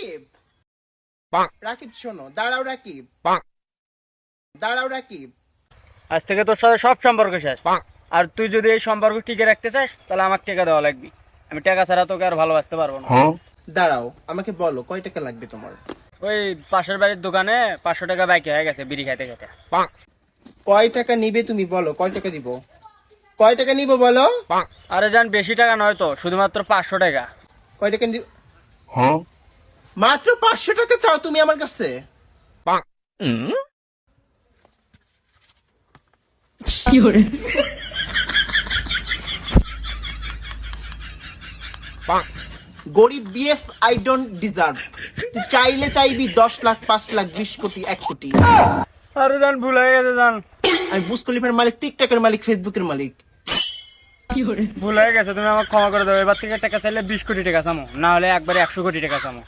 রাকিব রাকিব শোনো, দাঁড়াও রাকিব, দাঁড়াও রাকিব। আজ থেকে তোর সাথে সব সম্পর্ক শেষ। আর তুই যদি এই সম্পর্ক টিকে রাখতে চাস তাহলে আমাকে টাকা দেওয়া লাগবে। আমি টাকা ছাড়া তোকে আর ভালোবাসতে পারবো না। দাঁড়াও, আমাকে বলো কয় টাকা লাগবে তোমার? ওই পাশের বাড়ির দোকানে 500 টাকা বাইকে হয়ে গেছে বিড়ি খাইতে খাইতে। কয় টাকা নিবে তুমি বলো, কয় টাকা দিব? কয় টাকা নিব বলো? আরে জান, বেশি টাকা নয় তো, শুধুমাত্র 500 টাকা। কয় টাকা দিব? মাত্র 500 টাকা চাও তুমি আমার কাছে? গরিব বিএফ, আই ডোন্ট ডিজার্ভ। তুই চাইলে চাইবি 10 লাখ, 5 লাখ, 20 কোটি, 1 কোটি। আরে জান, ভুল হয়ে গেছে জান। আমি বুস খলিফার মালিক, টিকটকের মালিক, ফেসবুকের মালিক। ভুল হয়ে গেছে, তুমি আমাকে ক্ষমা করে দাও। এবার থেকে টাকা চাইলে 20 কোটি টাকা চামো, না হলে একবারে 100 কোটি টাকা চামো।